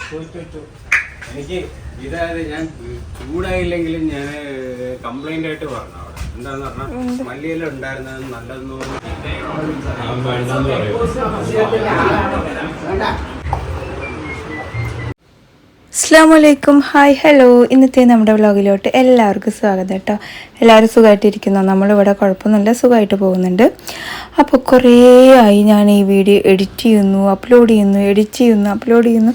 എനിക്ക് ഇതായത് ഞാൻ ചൂടായില്ലെങ്കിലും ഞാൻ കംപ്ലൈന്റ് ആയിട്ട് പറഞ്ഞു അവിടെ എന്താന്ന് പറഞ്ഞാൽ മല്ലിയില ഉണ്ടായിരുന്നത് നല്ലതെന്ന് അസ്സലാമലൈക്കും ഹായ് ഹലോ ഇന്നത്തെ നമ്മുടെ വ്ളോഗിലോട്ട് എല്ലാവർക്കും സ്വാഗതം കേട്ടോ. എല്ലാവരും സുഖമായിട്ടിരിക്കുന്നു. നമ്മളിവിടെ കുഴപ്പമൊന്നുമില്ല, സുഖമായിട്ട് പോകുന്നുണ്ട്. അപ്പോൾ കുറേ ആയി ഞാൻ ഈ വീഡിയോ എഡിറ്റ് ചെയ്യുന്നു, അപ്ലോഡ് ചെയ്യുന്നു,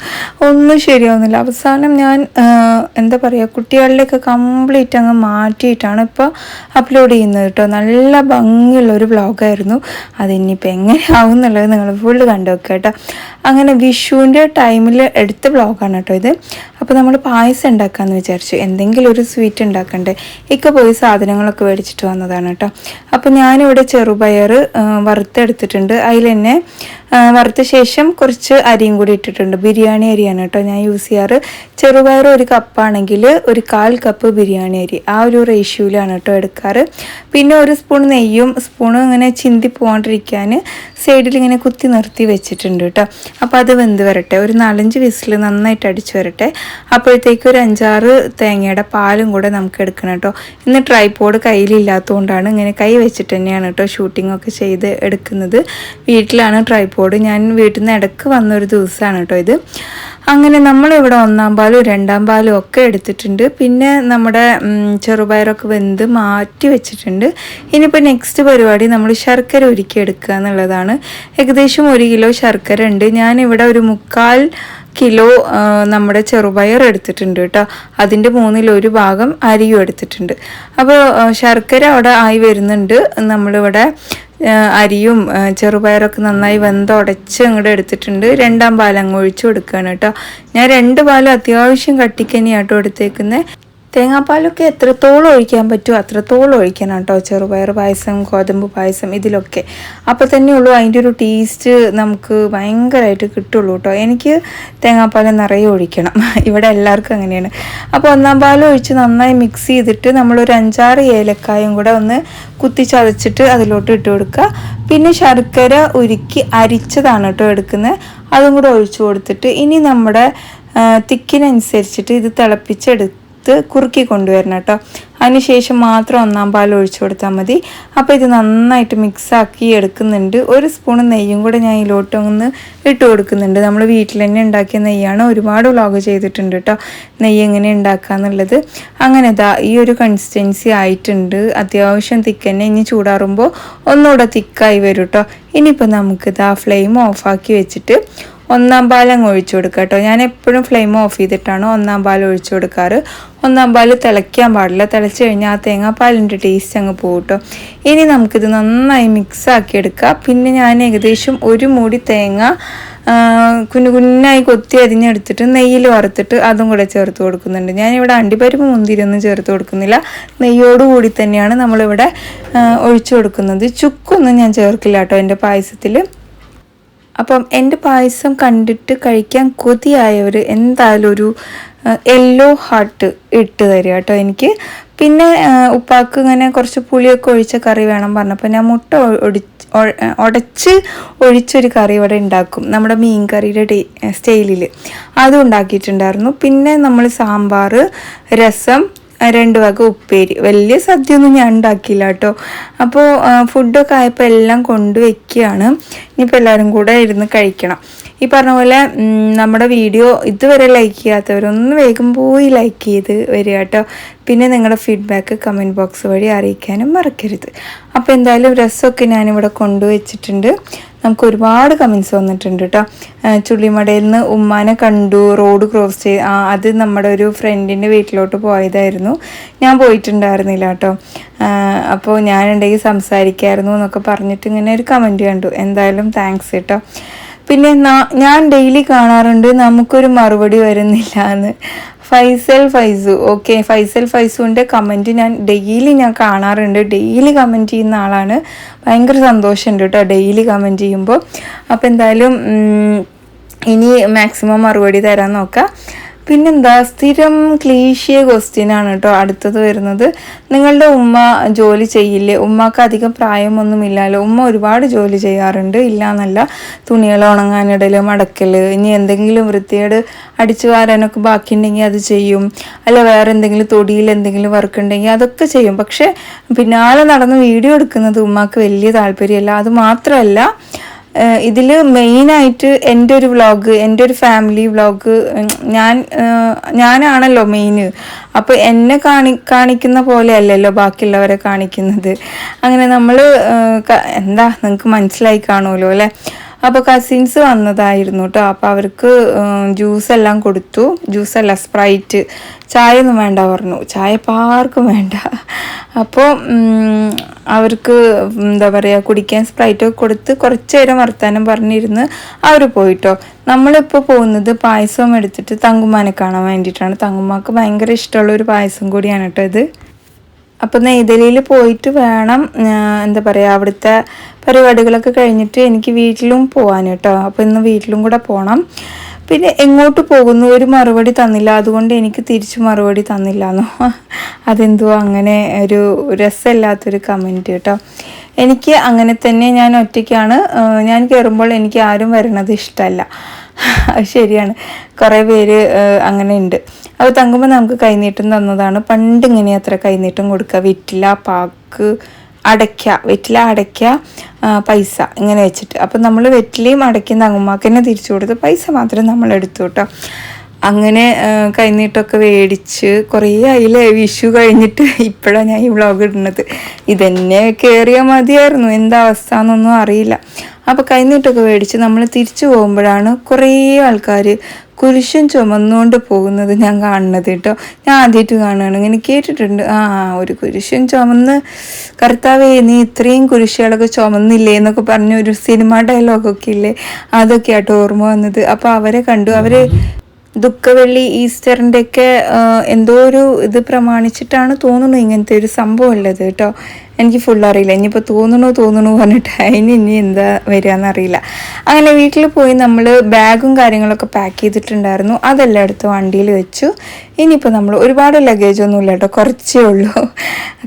ഒന്നും ശരിയാവുന്നില്ല. അവസാനം ഞാൻ എന്താ പറയുക, കുട്ടികളിലേക്ക് കംപ്ലീറ്റ് അങ്ങ് മാറ്റിയിട്ടാണ് ഇപ്പോൾ അപ്ലോഡ് ചെയ്യുന്നത് കേട്ടോ. നല്ല ഭംഗിയുള്ളൊരു വ്ളോഗായിരുന്നു. അതിനിപ്പോൾ എങ്ങനെയാവും എന്നുള്ളത് നിങ്ങൾ ഫുള്ള് കണ്ടു വെക്കുക കേട്ടോ. അങ്ങനെ വിഷുവിൻ്റെ ടൈമിൽ എടുത്ത വ്ളോഗാണ് കേട്ടോ ഇത്. അപ്പോൾ നമ്മൾ പായസം ഉണ്ടാക്കാമെന്ന് വിചാരിച്ചു. എന്തെങ്കിലും ഒരു സ്വീറ്റ് ഉണ്ടാക്കണ്ടേ. പോയി സാധനങ്ങളൊക്കെ മേടിച്ചിട്ട് വന്നതാണ് കേട്ടോ. അപ്പോൾ ഞാനിവിടെ ചെറുപയർ വറുത്തെടുത്തിട്ടുണ്ട്. അതിൽ തന്നെ വറുത്ത ശേഷം കുറച്ച് അരിയും കൂടി ഇട്ടിട്ടുണ്ട്. ബിരിയാണി അരിയാണ് കേട്ടോ ഞാൻ യൂസ് ചെയ്യാറ്. ചെറുപയർ ഒരു കപ്പാണെങ്കിൽ ഒരു 1/4 കപ്പ് ബിരിയാണി അരി, ആ ഒരു റേഷ്യോയിലാണ് കേട്ടോ എടുക്കാറ്. പിന്നെ ഒരു സ്പൂൺ നെയ്യും ഇങ്ങനെ ചിന്തി പോകാണ്ടിരിക്കാൻ സൈഡിൽ ഇങ്ങനെ കുത്തി നിർത്തി വെച്ചിട്ടുണ്ട് കേട്ടോ. അപ്പോൾ അത് വെന്ത് വരട്ടെ, ഒരു 4-5 വിസിൽ നന്നായിട്ട് അടിച്ചു വരട്ടെ. അപ്പോഴത്തേക്ക് ഒരു 5-6 തേങ്ങയുടെ പാലും കൂടെ നമുക്ക് എടുക്കണം കേട്ടോ. ഇന്ന് ട്രൈപോഡ് കയ്യിലില്ലാത്തതുകൊണ്ടാണ് ഇങ്ങനെ കൈ വെച്ചിട്ട് തന്നെയാണ് കേട്ടോ ഷൂട്ടിങ്ങൊക്കെ ചെയ്ത് എടുക്കുന്നത്. വീട്ടിലാണ് ട്രൈപോഡ്. ഞാൻ വീട്ടിൽ നിന്ന് ഇടയ്ക്ക് വന്നൊരു ദിവസമാണ് കേട്ടോ ഇത്. അങ്ങനെ നമ്മളിവിടെ 1-ാം പാലും 2-ാം പാലും ഒക്കെ എടുത്തിട്ടുണ്ട്. പിന്നെ നമ്മുടെ ചെറുപയറൊക്കെ വെന്ത് മാറ്റി വെച്ചിട്ടുണ്ട്. ഇനിയിപ്പോൾ നെക്സ്റ്റ് പരിപാടി നമ്മൾ ശർക്കര ഉരുക്കി എടുക്കുക എന്നുള്ളതാണ്. ഏകദേശം 1 കിലോ ശർക്കര ഉണ്ട്. ഞാനിവിടെ ഒരു 3/4 കിലോ നമ്മുടെ ചെറുപയർ എടുത്തിട്ടുണ്ട് കേട്ടോ. അതിൻ്റെ 1/3 ഭാഗം അരിയും എടുത്തിട്ടുണ്ട്. അപ്പോൾ ശർക്കര അവിടെ ആയി വരുന്നുണ്ട്. നമ്മളിവിടെ അരിയും ചെറുപയറൊക്കെ നന്നായി വെന്തുടച്ച് അങ്ങോട്ട് എടുത്തിട്ടുണ്ട്. 2-ാം പാൽ അങ്ങ് ഒഴിച്ചു കൊടുക്കുകയാണ് കേട്ടോ. ഞാൻ 2 പാലും അത്യാവശ്യം കട്ടിക്കന്നെയാട്ടോ എടുത്തേക്കുന്നത്. തേങ്ങാപ്പാലൊക്കെ എത്രത്തോളം ഒഴിക്കാൻ പറ്റുമോ അത്രത്തോളം ഒഴിക്കണം കേട്ടോ. ചെറുപയർ പായസം, ഗോതമ്പ് പായസം ഇതിലൊക്കെ അപ്പോൾ തന്നെയുള്ളൂ അതിൻ്റെ ഒരു ടേസ്റ്റ് നമുക്ക് ഭയങ്കരമായിട്ട് കിട്ടുള്ളൂ കേട്ടോ. എനിക്ക് തേങ്ങാപ്പാൽ നിറയെ ഒഴിക്കണം, ഇവിടെ എല്ലാവർക്കും അങ്ങനെയാണ്. അപ്പോൾ 1-ാം പാൽ ഒഴിച്ച് നന്നായി മിക്സ് ചെയ്തിട്ട് നമ്മളൊരു 5-6 ഏലക്കായും കൂടെ ഒന്ന് കുത്തി ചതച്ചിട്ട് അതിലോട്ട് ഇട്ട് കൊടുക്കുക. പിന്നെ ശർക്കര ഉരുക്കി അരിച്ചതാണ് കേട്ടോ എടുക്കുന്നത്, അതും കൂടെ ഒഴിച്ചു കൊടുത്തിട്ട് ഇനി നമ്മുടെ തിക്കിനനുസരിച്ചിട്ട് ഇത് തിളപ്പിച്ചെടുത്ത് കുറുക്കി കൊണ്ടുവരണം കേട്ടോ. അതിനുശേഷം മാത്രം 1-ാം പാൽ ഒഴിച്ചു കൊടുത്താൽ മതി. അപ്പോൾ ഇത് നന്നായിട്ട് മിക്സാക്കി എടുക്കുന്നുണ്ട്. 1 സ്പൂൺ നെയ്യും കൂടെ ഞാൻ ഇതിലോട്ട് ഒന്ന് ഇട്ട് കൊടുക്കുന്നുണ്ട്. നമ്മൾ വീട്ടിൽ തന്നെ ഉണ്ടാക്കിയ നെയ്യാണ്. ഒരുപാട് വ്ളോഗ് ചെയ്തിട്ടുണ്ട് കേട്ടോ നെയ്യ് എങ്ങനെ ഉണ്ടാക്കുക എന്നുള്ളത്. അങ്ങനെ ഈ ഒരു കൺസിസ്റ്റൻസി ആയിട്ടുണ്ട്. അത്യാവശ്യം തിക്കന്നെ. ഇനി ചൂടാറുമ്പോൾ ഒന്നുകൂടെ തിക്കായി വരും കേട്ടോ. ഇനിയിപ്പോൾ നമുക്ക് ഫ്ലെയിം ഓഫാക്കി വെച്ചിട്ട് 1-ാം പാൽ അങ്ങ് ഒഴിച്ചു കൊടുക്കുക കേട്ടോ. ഞാൻ എപ്പോഴും ഫ്ലെയിം ഓഫ് ചെയ്തിട്ടാണ് 1-ാം പാൽ ഒഴിച്ചു കൊടുക്കാറ്. 1-ാം പാൽ തിളയ്ക്കാൻ പാടില്ല. തിളച്ച് കഴിഞ്ഞാൽ ആ തേങ്ങാപ്പാലിൻ്റെ ടേസ്റ്റ് അങ്ങ് പോകും കേട്ടോ. ഇനി നമുക്കിത് നന്നായി മിക്സാക്കി എടുക്കാം. പിന്നെ ഞാൻ ഏകദേശം 1 മൂടി തേങ്ങ കുഞ്ഞായി കൊത്തി അരിഞ്ഞെടുത്തിട്ട് നെയ്യിൽ വറുത്തിട്ട് അതും കൂടെ ചേർത്ത് കൊടുക്കുന്നുണ്ട്. ഞാനിവിടെ അണ്ടിപ്പരിപ്പ് മുന്തിരിയൊന്നും ചേർത്ത് കൊടുക്കുന്നില്ല. നെയ്യോടുകൂടി തന്നെയാണ് നമ്മളിവിടെ ഒഴിച്ചു കൊടുക്കുന്നത്. ചുക്കൊന്നും ഞാൻ ചേർക്കില്ല കേട്ടോ എൻ്റെ പായസത്തിൽ. അപ്പം എൻ്റെ പായസം കണ്ടിട്ട് കഴിക്കാൻ കൊതിയായവർ എന്തായാലും ഒരു യെല്ലോ ഹാർട്ട് ഇട്ട് തരിക കേട്ടോ എനിക്ക്. പിന്നെ ഉപ്പാക്ക് ഇങ്ങനെ കുറച്ച് പുളിയൊക്കെ ഒഴിച്ച കറി വേണം പറഞ്ഞപ്പോൾ ഞാൻ മുട്ട ഉടച്ച് ഒഴിച്ചൊരു കറി ഇവിടെ ഉണ്ടാക്കും, നമ്മുടെ മീൻ കറിയുടെ സ്റ്റൈലിൽ. അതും ഉണ്ടാക്കിയിട്ടുണ്ടായിരുന്നു. പിന്നെ നമ്മൾ സാമ്പാർ, രസം, 2 വക ഉപ്പേരി. വലിയ സദ്യയൊന്നും ഞാൻ ഉണ്ടാക്കിയില്ല കേട്ടോ. അപ്പോൾ ഫുഡൊക്കെ ആയപ്പോൾ എല്ലാം കൊണ്ടുവയ്ക്കുകയാണ്. ഇനിയിപ്പോൾ എല്ലാവരും കൂടെ ഇരുന്ന് കഴിക്കണം. ഈ പറഞ്ഞ പോലെ നമ്മുടെ വീഡിയോ ഇതുവരെ ലൈക്ക് ചെയ്യാത്തവരൊന്ന് വേഗം പോയി ലൈക്ക് ചെയ്ത് വരിക കേട്ടോ. പിന്നെ നിങ്ങളുടെ ഫീഡ്ബാക്ക് കമൻറ്റ് ബോക്സ് വഴി അറിയിക്കാനും മറക്കരുത്. അപ്പോൾ എന്തായാലും രസമൊക്കെ ഞാനിവിടെ കൊണ്ടുവച്ചിട്ടുണ്ട്. നമുക്ക് ഒരുപാട് കമൻസ് വന്നിട്ടുണ്ട് കേട്ടോ. ചുള്ളിമടയിൽ നിന്ന് ഉമ്മാനെ കണ്ടു, റോഡ് ക്രോസ് ചെയ്ത്, അത് നമ്മുടെ ഒരു ഫ്രണ്ടിൻ്റെ വീട്ടിലോട്ട് പോയതായിരുന്നു. ഞാൻ പോയിട്ടുണ്ടായിരുന്നില്ല കേട്ടോ. അപ്പോൾ ഞാനുണ്ടെങ്കിൽ സംസാരിക്കായിരുന്നു എന്നൊക്കെ പറഞ്ഞിട്ട് ഇങ്ങനെ ഒരു കമൻറ്റ് കണ്ടു. എന്തായാലും താങ്ക്സ് കേട്ടോ. പിന്നെ ഞാൻ ഡെയിലി കാണാറുണ്ട് നമുക്കൊരു മറുപടി വരുന്നില്ല എന്ന്. ഫൈസു ഓക്കെ, ഫൈസൽ ഫൈസുവിൻ്റെ കമൻറ്റ് ഞാൻ ഡെയിലി കാണാറുണ്ട്. ഡെയിലി കമൻറ്റ് ചെയ്യുന്ന ആളാണ്. ഭയങ്കര സന്തോഷമുണ്ട് കേട്ടോ ഡെയിലി കമൻറ്റ് ചെയ്യുമ്പോൾ. അപ്പോൾ എന്തായാലും ഇനി മാക്സിമം മറുപടി തരാൻ നോക്കാം. പിന്നെന്താ, സ്ഥിരം ക്ലീശിയ ക്വസ്റ്റ്യനാണ് കേട്ടോ അടുത്തത് വരുന്നത്. നിങ്ങളുടെ ഉമ്മ ജോലി ചെയ്യില്ലേ? ഉമ്മക്ക് അധികം പ്രായമൊന്നുമില്ലല്ലോ. ഉമ്മ ഒരുപാട് ജോലി ചെയ്യാറുണ്ട്, ഇല്ല എന്നല്ല. തുണികൾ ഉണങ്ങാനിടൽ, മടക്കൽ, ഇനി എന്തെങ്കിലും വൃത്തിയേട് അടിച്ചു വാരാനൊക്കെ ബാക്കിയുണ്ടെങ്കിൽ അത് ചെയ്യും. അല്ല വേറെ എന്തെങ്കിലും തൊടിയിൽ എന്തെങ്കിലും വർക്ക് ഉണ്ടെങ്കിൽ അതൊക്കെ ചെയ്യും. പക്ഷെ പിന്നാലെ നടന്ന് വീഡിയോ എടുക്കുന്നത് ഉമ്മക്ക് വലിയ താല്പര്യമല്ല. അത് മാത്രമല്ല, ഇതിൽ മെയിനായിട്ട് എൻ്റെ ഒരു വ്ളോഗ്, എൻ്റെ ഒരു ഫാമിലി വ്ളോഗ്, ഞാനാണല്ലോ മെയിന്. അപ്പോൾ എന്നെ കാണിക്കുന്ന പോലെ അല്ലല്ലോ ബാക്കിയുള്ളവരെ കാണിക്കുന്നത്. അങ്ങനെ നമ്മൾ എന്താ നിങ്ങൾക്ക് മനസ്സിലായി കാണുമല്ലോ അല്ലേ. അപ്പോൾ കസിൻസ് വന്നതായിരുന്നു കേട്ടോ. അപ്പോൾ അവർക്ക് ജ്യൂസ് എല്ലാം കൊടുത്തു. ജ്യൂസല്ല, സ്പ്രൈറ്റ്. ചായ ഒന്നും വേണ്ട പറഞ്ഞു. ചായ പാർക്കും വേണ്ട. അപ്പോൾ അവർക്ക് എന്താ പറയുക, കുടിക്കാൻ സ്പ്രൈറ്റൊക്കെ കൊടുത്ത് കുറച്ച് നേരം വർത്താനം പറഞ്ഞിരുന്ന് അവർ പോയിട്ടോ. നമ്മളിപ്പോൾ പോകുന്നത് പായസം എടുത്തിട്ട് തങ്കുമാനെ കാണാൻ വേണ്ടിയിട്ടാണ്. തങ്കുമാക്ക് ഭയങ്കര ഇഷ്ടമുള്ള ഒരു പായസം കൂടിയാണ് കേട്ടോ ഇത്. അപ്പോൾ നെയ്തലിയിൽ പോയിട്ട് വേണം എന്താ പറയുക, അവിടുത്തെ പരിപാടികളൊക്കെ കഴിഞ്ഞിട്ട് എനിക്ക് വീട്ടിലും പോകാൻ കേട്ടോ. അപ്പോൾ ഇന്ന് വീട്ടിലും കൂടെ പോകണം. പിന്നെ എങ്ങോട്ട് പോകുന്നു ഒരു മറുപടി തന്നില്ല, അതുകൊണ്ട് എനിക്ക് തിരിച്ചു മറുപടി തന്നില്ല എന്നോ, അതെന്തോ അങ്ങനെ ഒരു രസമില്ലാത്തൊരു കമൻറ്റ് കേട്ടോ. എനിക്ക് അങ്ങനെ തന്നെ, ഞാൻ ഒറ്റയ്ക്കാണ്. ഞാൻ കയറുമ്പോൾ എനിക്ക് ആരും വരണത് ഇഷ്ടമല്ല. ശരിയാണ്, കുറേ പേര് അങ്ങനെ ഉണ്ട്. അപ്പോൾ തങ്കുമ്പോൾ നമുക്ക് കൈനീട്ടം തന്നതാണ്. പണ്ട് ഇങ്ങനെ അത്ര കൈനീട്ടം കൊടുക്കുക, വെറ്റില, പാക്ക്, വെറ്റില, അടയ്ക്ക, പൈസ ഇങ്ങനെ വെച്ചിട്ട്. അപ്പം നമ്മൾ വെറ്റിലയും അടയ്ക്കും തങ്കുമ്മാക്ക് തന്നെ തിരിച്ചു കൊടുത്ത് പൈസ മാത്രം നമ്മൾ എടുത്തു കേട്ടോ. അങ്ങനെ കൈനീട്ടമൊക്കെ മേടിച്ച് കുറേ ആയില്ലേ, വിഷു കഴിഞ്ഞിട്ട് ഇപ്പോഴാണ് ഞാൻ ഈ വ്ളോഗ് ഇടുന്നത്. ഇതെന്നെ കയറിയാൽ മതിയായിരുന്നു, എന്താ അവസ്ഥ എന്നൊന്നും അറിയില്ല. അപ്പോൾ കൈനീട്ടമൊക്കെ മേടിച്ച് നമ്മൾ തിരിച്ചു പോകുമ്പോഴാണ് കുറേ ആൾക്കാർ കുരിശും ചുമന്നുകൊണ്ട് പോകുന്നത് ഞാൻ കാണുന്നത് കേട്ടോ. ഞാൻ ആദ്യമായിട്ട് കാണുകയാണ്, ഇങ്ങനെ കേട്ടിട്ടുണ്ട്. ഒരു കുരിശും ചുമന്ന്, കർത്താവേ നീ ഇത്രയും കുരിശുകളൊക്കെ ചുമന്നില്ലേ എന്നൊക്കെ പറഞ്ഞ ഒരു സിനിമ ഡയലോഗൊക്കെ ഇല്ലേ, അതൊക്കെ ആട്ടോ ഓർമ്മ വന്നത്. അപ്പോൾ അവരെ കണ്ടു. അവർ ദുഃഖവെള്ളി, ഈസ്റ്ററിൻ്റെ ഒക്കെ എന്തോ ഒരു ഇത് പ്രമാണിച്ചിട്ടാണ് തോന്നുന്നു ഇങ്ങനത്തെ ഒരു സംഭവം ഉള്ളത് കേട്ടോ. എനിക്ക് ഫുൾ അറിയില്ല. ഇനിയിപ്പോൾ തോന്നുന്നു പറഞ്ഞിട്ട് അതിന് ഇനി എന്താ വരികയെന്നറിയില്ല. അങ്ങനെ വീട്ടിൽ പോയി നമ്മൾ ബാഗും കാര്യങ്ങളൊക്കെ പാക്ക് ചെയ്തിട്ടുണ്ടായിരുന്നു. അതെല്ലാം എടുത്ത് വണ്ടിയിൽ വെച്ചു. ഇനിയിപ്പോൾ നമ്മൾ ഒരുപാട് ലഗേജൊന്നും ഇല്ല കേട്ടോ, കുറച്ചേ ഉള്ളൂ.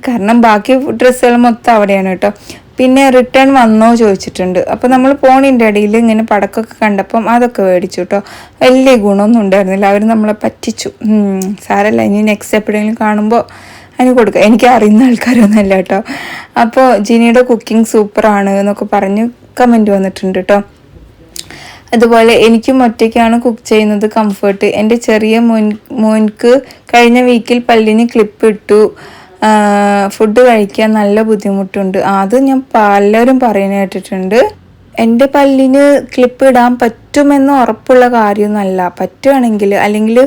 കാരണം ബാക്കി ഡ്രസ്സുകൾ മൊത്തം അവിടെയാണ് കേട്ടോ. പിന്നെ റിട്ടേൺ വന്നോ ചോദിച്ചിട്ടുണ്ട്. അപ്പോൾ നമ്മൾ പോണിൻ്റെ ഇടയിൽ ഇങ്ങനെ പടക്കമൊക്കെ കണ്ടപ്പം അതൊക്കെ മേടിച്ചു കേട്ടോ. വലിയ ഗുണമൊന്നും ഉണ്ടായിരുന്നില്ല, അവർ നമ്മളെ പറ്റിച്ചു. സാരല്ല, ഇനി നെക്സ്റ്റ് എപ്പോഴെങ്കിലും കാണുമ്പോൾ അതിന് കൊടുക്കുക. എനിക്ക് അറിയുന്ന ആൾക്കാരൊന്നുമല്ല കേട്ടോ. അപ്പോൾ ജിനിയുടെ കുക്കിംഗ് സൂപ്പറാണ് എന്നൊക്കെ പറഞ്ഞ് കമൻറ്റ് വന്നിട്ടുണ്ട് കേട്ടോ. അതുപോലെ എനിക്കും ഒറ്റയ്ക്കാണ് കുക്ക് ചെയ്യുന്നത് കംഫർട്ട്. എൻ്റെ ചെറിയ മോൻക്ക് കഴിഞ്ഞ വീക്കിൽ പല്ലിന് ക്ലിപ്പ് ഇട്ടു. ഫുഡ് കഴിക്കാൻ നല്ല ബുദ്ധിമുട്ടുണ്ട്. അത് ഞാൻ പലരും പറയുന്നത് കേട്ടിട്ടുണ്ട്. എൻ്റെ പല്ലിന് ക്ലിപ്പ് ഇടാൻ പറ്റുമെന്ന് ഉറപ്പുള്ള കാര്യമൊന്നുമല്ല. പറ്റുകയാണെങ്കിൽ, അല്ലെങ്കിൽ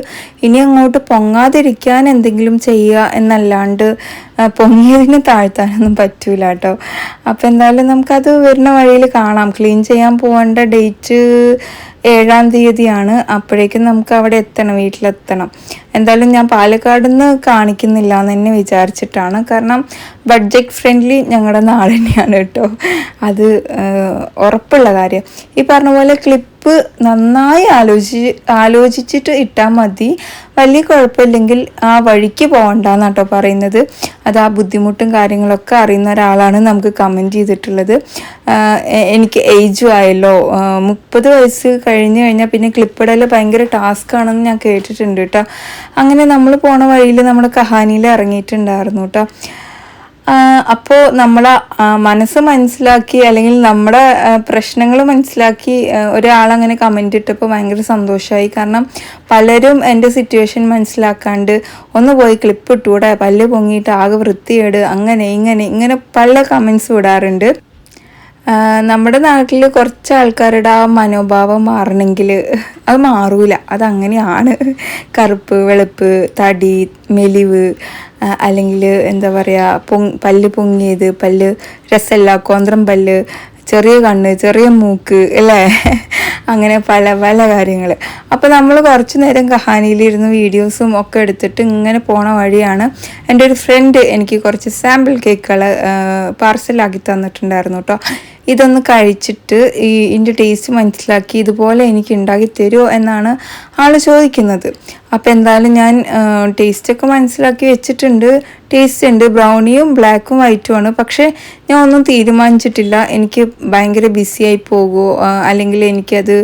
ഇനി അങ്ങോട്ട് പൊങ്ങാതിരിക്കാൻ എന്തെങ്കിലും ചെയ്യുക എന്നല്ലാണ്ട് പൊങ്ങിയതിന് താഴ്ത്താനൊന്നും പറ്റൂല കേട്ടോ. അപ്പോൾ എന്തായാലും നമുക്കത് വരുന്ന വഴിയിൽ കാണാം. ക്ലീൻ ചെയ്യാൻ പോകേണ്ട ഡേറ്റ് 7-ാം തീയതിയാണ്. അപ്പോഴേക്കും നമുക്ക് അവിടെ എത്തണം, വീട്ടിലെത്തണം. എന്തായാലും ഞാൻ പാലക്കാട് നിന്ന് കാണിക്കുന്നില്ല എന്ന് തന്നെ വിചാരിച്ചിട്ടാണ്. കാരണം ബഡ്ജറ്റ് ഫ്രണ്ട്ലി ഞങ്ങളുടെ നാട് തന്നെയാണ് കേട്ടോ. അത് ഉറപ്പുള്ള കാര്യം. ഈ പറഞ്ഞ പോലെ ക്ലിപ്പ് നന്നായി ആലോചിച്ചിട്ട് ഇട്ടാൽ മതി. വലിയ കുഴപ്പമില്ലെങ്കിൽ ആ വഴിക്ക് പോകണ്ടെന്ന് കേട്ടോ പറയുന്നത്. അത് ആ ബുദ്ധിമുട്ടും കാര്യങ്ങളൊക്കെ അറിയുന്ന ഒരാളാണ് നമുക്ക് കമൻറ്റ് ചെയ്തിട്ടുള്ളത്. എനിക്ക് ഏജും ആയല്ലോ, 30 വയസ്സ് കഴിഞ്ഞാൽ പിന്നെ ക്ലിപ്പിടൽ ഭയങ്കര ടാസ്ക് ആണെന്ന് ഞാൻ കേട്ടിട്ടുണ്ട് കേട്ടോ. അങ്ങനെ നമ്മൾ പോണ വഴിയിൽ നമ്മുടെ കഹാനിയിൽ ഇറങ്ങിയിട്ടുണ്ടായിരുന്നു കേട്ടോ. അപ്പോൾ നമ്മളെ മനസ്സ് മനസ്സിലാക്കി, അല്ലെങ്കിൽ നമ്മുടെ പ്രശ്നങ്ങൾ മനസ്സിലാക്കി ഒരാളങ്ങനെ കമൻ്റ് ഇട്ടപ്പോൾ ഭയങ്കര സന്തോഷമായി. കാരണം പലരും എൻ്റെ സിറ്റുവേഷൻ മനസ്സിലാക്കാണ്ട് ഒന്ന് പോയി ക്ലിപ്പ് ഇട്ടൂടെ, പല്ല് പൊങ്ങിയിട്ട് ആകെ വൃത്തിയേട്, ഇങ്ങനെ പല കമൻസ് വിടാറുണ്ട്. നമ്മുടെ നാട്ടിൽ കുറച്ച് ആൾക്കാരുടെ ആ മനോഭാവം മാറണമെങ്കിൽ അത് മാറൂല, അതങ്ങനെയാണ്. കറുപ്പ്, വെളുപ്പ്, തടി, മെലിവ്, അല്ലെങ്കിൽ എന്താ പറയുക, പല്ല് പൊങ്ങിയത്, പല്ല് രസമില്ല, കോന്ത്രം പല്ല്, ചെറിയ കണ്ണ്, ചെറിയ മൂക്ക് അല്ലേ, അങ്ങനെ പല പല കാര്യങ്ങൾ. അപ്പോൾ നമ്മൾ കുറച്ച് നേരം കഹാനിയിലിരുന്ന് വീഡിയോസും ഒക്കെ എടുത്തിട്ട് ഇങ്ങനെ പോണ വഴിയാണ് എൻ്റെ ഒരു ഫ്രണ്ട് എനിക്ക് കുറച്ച് സാമ്പിൾ കേക്കുകൾ പാർസലാക്കി തന്നിട്ടുണ്ടായിരുന്നു കേട്ടോ. ഇതൊന്ന് കഴിച്ചിട്ട് ഇതിൻ്റെ ടേസ്റ്റ് മനസ്സിലാക്കി ഇതുപോലെ എനിക്ക് ഉണ്ടാക്കി തരുമോ എന്നാണ് ആൾ ചോദിക്കുന്നത്. അപ്പോൾ എന്തായാലും ഞാൻ ടേസ്റ്റൊക്കെ മനസ്സിലാക്കി വെച്ചിട്ടുണ്ട്. ടേസ്റ്റ് ഉണ്ട്, ബ്രൗണിയും ബ്ലാക്കും വൈറ്റുമാണ്. പക്ഷേ ഞാൻ ഒന്നും തീരുമാനിച്ചിട്ടില്ല. എനിക്ക് ഭയങ്കര ബിസിയായി പോകുമോ അല്ലെങ്കിൽ എനിക്കത്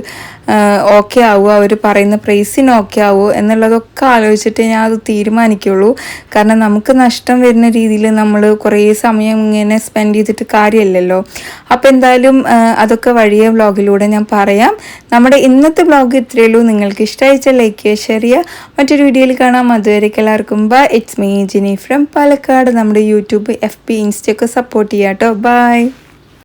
ഓക്കെ ആവുമോ, അവർ പറയുന്ന പ്രൈസിന് ഓക്കെ ആവുമോ എന്നുള്ളതൊക്കെ ആലോചിച്ചിട്ട് ഞാൻ അത് തീരുമാനിക്കുള്ളൂ. കാരണം നമുക്ക് നഷ്ടം വരുന്ന രീതിയിൽ നമ്മൾ കുറേ സമയം ഇങ്ങനെ സ്പെൻഡ് ചെയ്തിട്ട് കാര്യമല്ലല്ലോ. അപ്പോൾ എന്തായാലും അതൊക്കെ വഴിയ വ്ളോഗിലൂടെ ഞാൻ പറയാം. നമ്മുടെ ഇന്നത്തെ വ്ളോഗ് ഇത്രയേ ഉള്ളൂ. നിങ്ങൾക്ക് ഇഷ്ടമായിച്ചാൽ ലൈക്ക് ചെയ്യുക, ഷെയർ ചെയ്യുക. മറ്റൊരു വീഡിയോയിൽ കാണാം. അതുവരേക്കും എല്ലാവർക്കും bye. It's me Jini from Palakkad. നമ്മുടെ യൂട്യൂബ്, FB, ഇൻസ്റ്റയൊക്കെ സപ്പോർട്ട് ചെയ്യാം കേട്ടോ. ബൈ.